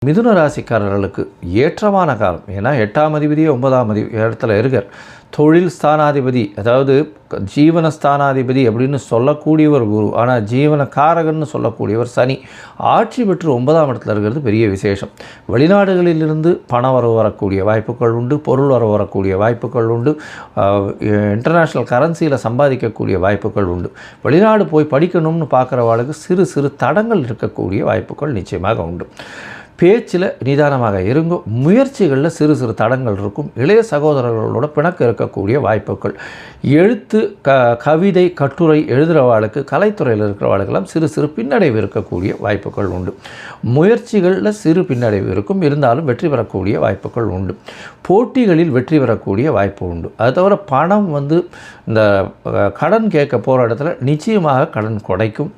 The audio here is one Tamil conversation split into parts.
மிதுன ராசிக்காரர்களுக்கு ஏற்றமான காலம். ஏன்னா 8ஆம் அதிபதியே 9ஆம் இடத்துல இருக்கார். தொழில் ஸ்தானாதிபதி, அதாவது ஜீவன ஸ்தானாதிபதி அப்படின்னு சொல்லக்கூடியவர் குரு, ஆனால் ஜீவன காரகன்னு சொல்லக்கூடியவர் சனி ஆட்சி பெற்று 9ஆம் இடத்துல இருக்கிறது பெரிய விசேஷம். வெளிநாடுகளிலிருந்து பணம் வரக்கூடிய வாய்ப்புகள் உண்டு, பொருள் வரக்கூடிய வாய்ப்புகள் உண்டு, இன்டர்நேஷ்னல் கரன்சியில் சம்பாதிக்கக்கூடிய வாய்ப்புகள் உண்டு. வெளிநாடு போய் படிக்கணும்னு பார்க்குறவாளுக்கு சிறு சிறு தடங்கள் இருக்கக்கூடிய வாய்ப்புகள் நிச்சயமாக உண்டு. பேச்சில் நிதானமாக இருங்க. முயற்சிகளில் சிறு சிறு தடங்கள் இருக்கும். இளைய சகோதரர்களோட பிணக்கு இருக்கக்கூடிய வாய்ப்புகள். எழுத்து, கவிதை, கட்டுரை எழுதுகிறவாளுக்கு, கலைத்துறையில் இருக்கிறவாளுக்கெல்லாம் சிறு சிறு பின்னடைவு இருக்கக்கூடிய வாய்ப்புகள் உண்டு. முயற்சிகளில் சிறு பின்னடைவு இருக்கும், இருந்தாலும் வெற்றி பெறக்கூடிய வாய்ப்புகள் உண்டு. போட்டிகளில் வெற்றி பெறக்கூடிய வாய்ப்பு உண்டு. அது தவிர பணம் இந்த கடன் கேட்க போகிற இடத்துல நிச்சயமாக கடன் கிடைக்கும்.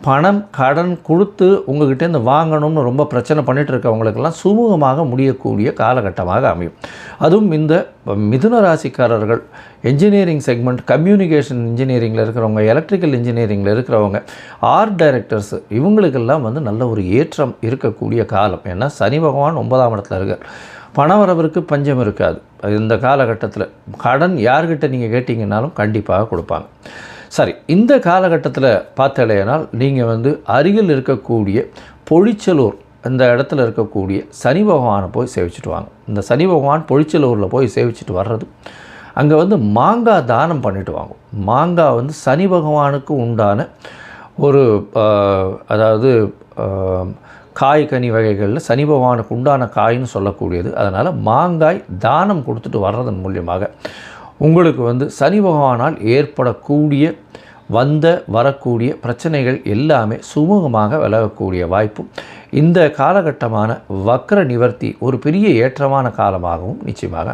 பணம் கடன் கொடுத்து உங்கள்கிட்டேருந்து வாங்கணும்னு ரொம்ப பிரச்சனை பண்ணிகிட்டு இருக்கவங்களுக்கெல்லாம் சுமூகமாக முடியக்கூடிய காலகட்டமாக அமையும். அதுவும் இந்த மிதுன ராசிக்காரர்கள் என்ஜினியரிங் செக்மெண்ட், கம்யூனிகேஷன் இன்ஜினியரிங்கில் இருக்கிறவங்க, எலக்ட்ரிக்கல் இன்ஜினியரிங்கில் இருக்கிறவங்க, ஆர்ட் டைரக்டர்ஸ், இவங்களுக்கெல்லாம் நல்ல ஒரு ஏற்றம் இருக்கக்கூடிய காலம். ஏன்னா சனி பகவான் 9ஆம் இடத்துல இருக்கார். பணவரவிற்கு பஞ்சம் இருக்காது. இந்த காலகட்டத்தில் கடன் யார்கிட்ட நீங்கள் கேட்டிங்கன்னாலும் கண்டிப்பாக கொடுப்பாங்க. சரி, இந்த காலகட்டத்தில் பார்த்தலையானால் நீங்கள் அருகில் இருக்கக்கூடிய பொழிச்சலூர், இந்த இடத்துல இருக்கக்கூடிய சனி பகவானை போய் சேவிச்சுட்டு வாங்க. இந்த சனி பகவான் பொழிச்சலூரில் போய் சேவிச்சுட்டு வர்றது, அங்கே மாங்காய் தானம் பண்ணிட்டு வாங்க. மாங்காய் சனி பகவானுக்கு உண்டான ஒரு அதாவது காய் கனி வகைகளில் சனி பகவானுக்கு உண்டான காயின்னு சொல்லக்கூடியது. அதனால் மாங்காய் தானம் கொடுத்துட்டு வர்றதன் மூலியமாக உங்களுக்கு சனி பகவானால் ஏற்படக்கூடிய வரக்கூடிய பிரச்சனைகள் எல்லாமே சுமூகமாக விலகக்கூடிய வாய்ப்பும், இந்த காலகட்டமான வக்ர நிவர்த்தி ஒரு பெரிய ஏற்றமான காலமாகவும் நிச்சயமாக